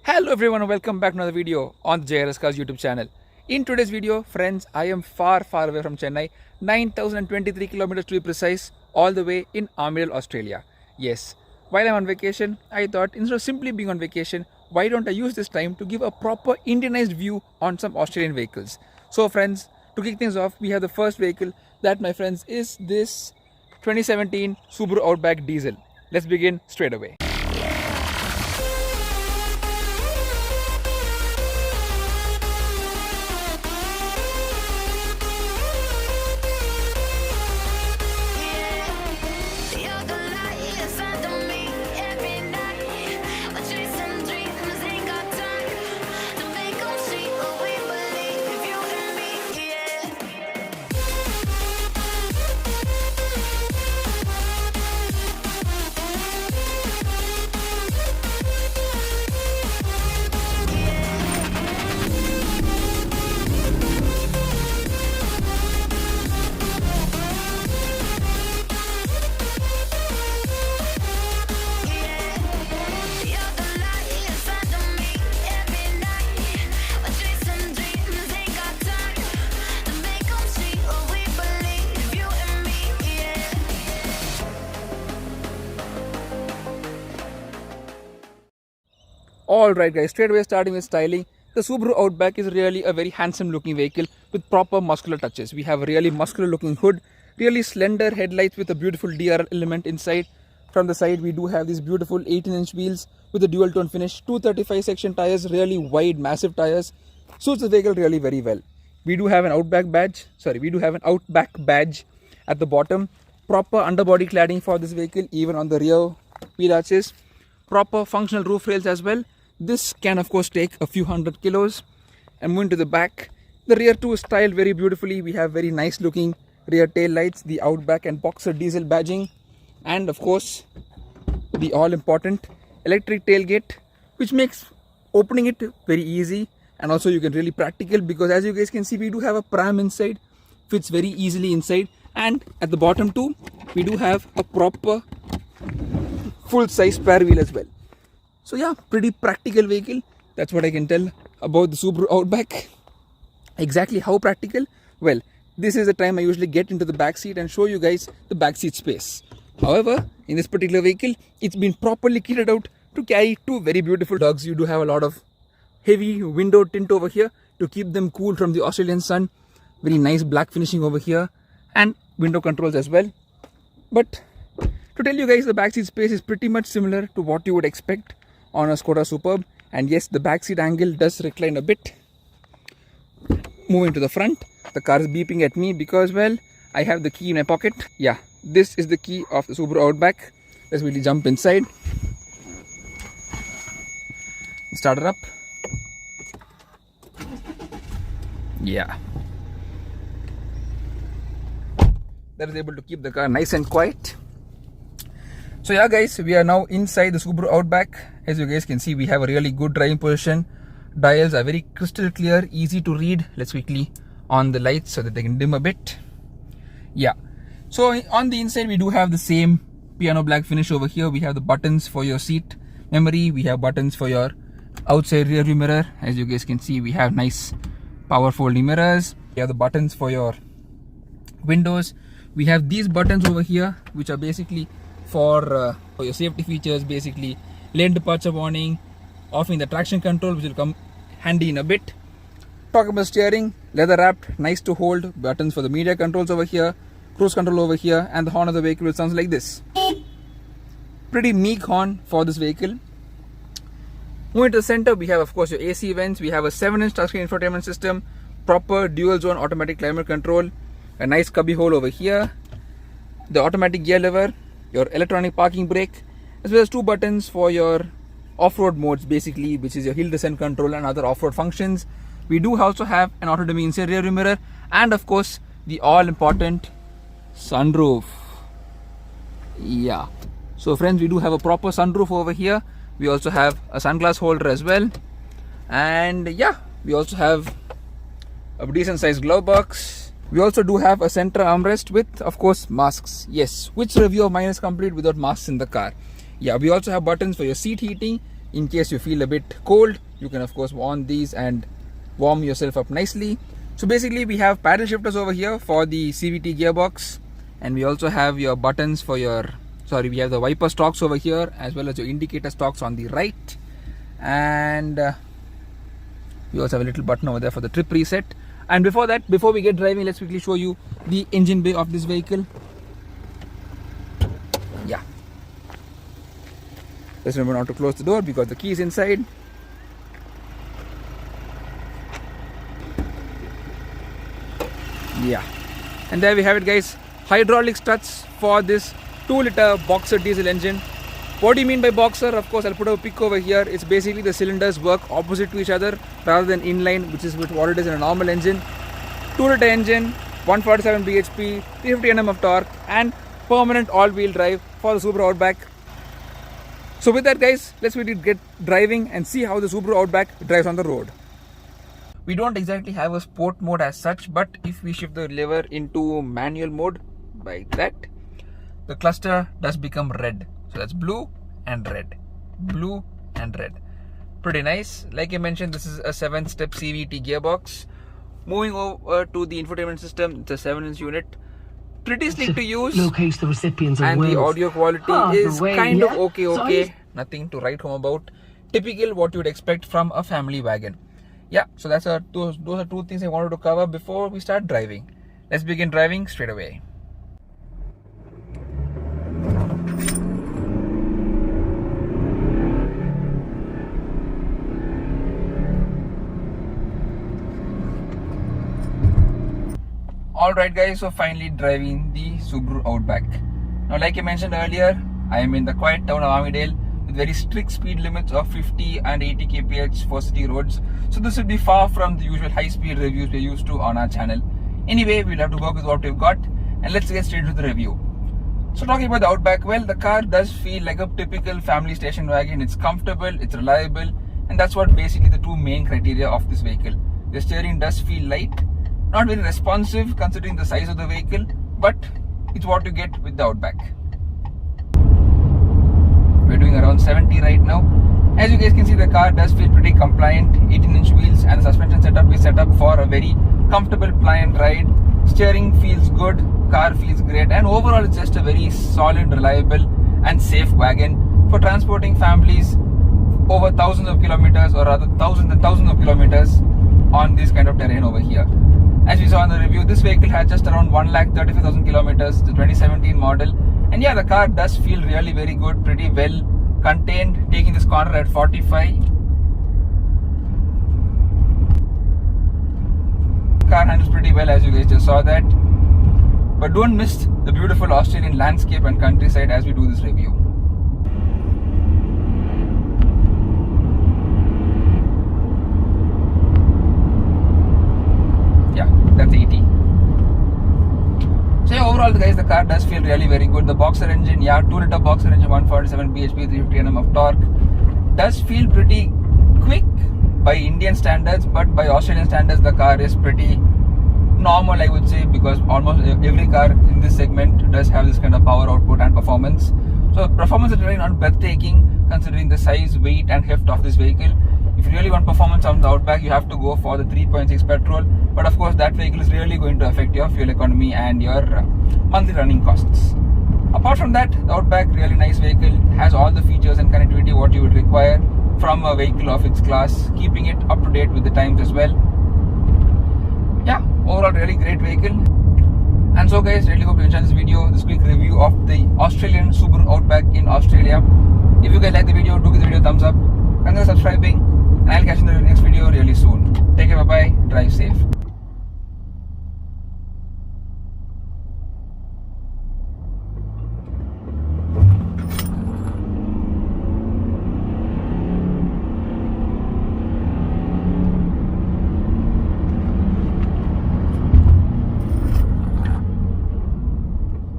Hello everyone and welcome back to another video on the JRS Cars YouTube channel. In today's video, friends, I am far away from Chennai, 9,023 kilometers to be precise, all the way in Armidale, Australia. Yes, while I'm on vacation, I thought instead of simply being on vacation, why don't I use this time to give a proper Indianized view on some Australian vehicles. So friends, to kick things off, we have the first vehicle that, my friends, is this 2017 Subaru Outback diesel. Let's begin straight away. Alright guys, straight away starting with styling. The Subaru Outback is really a very handsome looking vehicle with proper muscular touches. We have a really muscular looking hood, really slender headlights with a beautiful DRL element inside. From the side we do have these beautiful 18-inch wheels with a dual tone finish, 235 section tires, really wide massive tires. Suits the vehicle really very well. We do have an Outback badge at the bottom. Proper underbody cladding for this vehicle, even on the rear wheel arches. Proper functional roof rails as well. This can of course take a few hundred kilos. And moving to the back, the rear too is styled very beautifully. We have very nice looking rear tail lights, the Outback and Boxer diesel badging, and of course the all important electric tailgate, which makes opening it very easy, and also you can really practical because as you guys can see, we do have a pram inside, fits very easily inside, and at the bottom too we do have a proper full size spare wheel as well. So yeah, pretty practical vehicle. That's what I can tell about the Subaru Outback. Exactly how practical? Well, this is the time I usually get into the back seat and show you guys the back seat space. However, in this particular vehicle, it's been properly kitted out to carry two very beautiful dogs. You do have a lot of heavy window tint over here to keep them cool from the Australian sun. Very nice black finishing over here and window controls as well. But to tell you guys, the backseat space is pretty much similar to what you would expect on a Skoda Superb. And yes, the backseat angle does recline a bit. Moving to the front, the car is beeping at me because, well, I have the key in my pocket. Yeah, this is the key of the Subaru Outback. Let's really jump inside. Start it up. Yeah. That is able to keep the car nice and quiet. So yeah guys, we are now inside the Subaru Outback. As you guys can see, we have a really good driving position. Dials are very crystal clear, easy to read. Let's quickly on the lights so that they can dim a bit. Yeah. So on the inside we do have the same piano black finish over here. We have the buttons for your seat memory. We have buttons for your outside rear view mirror. As you guys can see, we have nice power folding mirrors. We have the buttons for your windows. We have these buttons over here, which are basically for your safety features, basically lane departure warning, offing the traction control, which will come handy in a bit. Talk about steering, leather wrapped, nice to hold, buttons for the media controls over here, cruise control over here, and the horn of the vehicle sounds like this. Pretty meek horn for this vehicle. Moving to the center, we have of course your AC vents. We have a 7-inch touchscreen infotainment system, proper dual zone automatic climate control, a nice cubby hole over here, the automatic gear lever, your electronic parking brake, as well as two buttons for your off-road modes, basically, which is your hill descent control and other off-road functions. We do also have an auto-dimming inside rear view mirror, and of course the all-important sunroof. Yeah. So friends, we do have a proper sunroof over here. We also have a sunglass holder as well, and yeah, we also have a decent sized glove box. We also do have a center armrest with, of course, masks. Yes, which review of mine is complete without masks in the car? Yeah, we also have buttons for your seat heating, in case you feel a bit cold, you can of course on these and warm yourself up nicely. So basically we have paddle shifters over here for the CVT gearbox, and we also have your buttons for your, we have the wiper stalks over here as well as your indicator stalks on the right, and we also have a little button over there for the trip reset. And before that, before we get driving, let's quickly show you the engine bay of this vehicle. Yeah, let's remember not to close the door because the key is inside. Yeah, and there we have it, guys. Hydraulic struts for this 2-liter boxer diesel engine. What do you mean by boxer? Of course, I'll put a pic over here. It's basically the cylinders work opposite to each other rather than inline, which is what it is in a normal engine. 2-liter engine, 147 bhp, 350 Nm of torque, and permanent all-wheel drive for the Subaru Outback. So with that, guys, let's really get driving and see how the Subaru Outback drives on the road. We don't exactly have a sport mode as such, but if we shift the lever into manual mode like that, the cluster does become red. So that's blue and red, blue and red. Pretty nice. Like I mentioned, this is a 7-step CVT gearbox. Moving over to the infotainment system, it's a 7-inch unit. Pretty slick to use. Locates the recipients and of the audio quality is kind of okay. So nothing to write home about. Typical what you would expect from a family wagon. Yeah, so that's those are two things I wanted to cover before we start driving. Let's begin driving straight away. Alright guys, so finally driving the Subaru Outback. Now like I mentioned earlier, I am in the quiet town of Armidale with very strict speed limits of 50 and 80 kph for city roads. So this will be far from the usual high speed reviews we're used to on our channel. Anyway, we'll have to work with what we've got, and let's get straight to the review. So talking about the Outback, well, the car does feel like a typical family station wagon. It's comfortable, it's reliable, and that's what basically the two main criteria of this vehicle. The steering does feel light, not very responsive considering the size of the vehicle, but it's what you get with the Outback. We're doing around 70 right now. As you guys can see, the car does feel pretty compliant. 18-inch wheels, and the suspension setup is set up for a very comfortable pliant ride. Steering feels good, car feels great, and overall it's just a very solid, reliable and safe wagon for transporting families over thousands of kilometers, or rather thousands and thousands of kilometers on this kind of terrain over here. As we saw in the review, this vehicle had just around 1,35,000 kilometers, the 2017 model. And yeah, the car does feel really very good, pretty well contained, taking this corner at 45. Car handles pretty well, as you guys just saw that. But don't miss the beautiful Australian landscape and countryside as we do this review. Yeah, that's 80. So yeah, overall guys, the car does feel really very good. The boxer engine, yeah, 2-liter boxer engine, 147 bhp, 350 Nm of torque, does feel pretty quick by Indian standards, but by Australian standards the car is pretty normal, I would say, because almost every car in this segment does have this kind of power output and performance. So performance is really not breathtaking considering the size, weight and heft of this vehicle. If you really want performance on the Outback, you have to go for the 3.6 petrol, but of course that vehicle is really going to affect your fuel economy and your monthly running costs. Apart from that, the Outback, really nice vehicle, has all the features and connectivity what you would require from a vehicle of its class, keeping it up to date with the times as well. Yeah, overall really great vehicle. And so guys, really hope you enjoyed this video, this quick review of the Australian Subaru Outback in Australia. If you guys like the video, do give the video a thumbs up, consider subscribing, and I'll catch you in the next video really soon. Take care, bye bye, drive safe.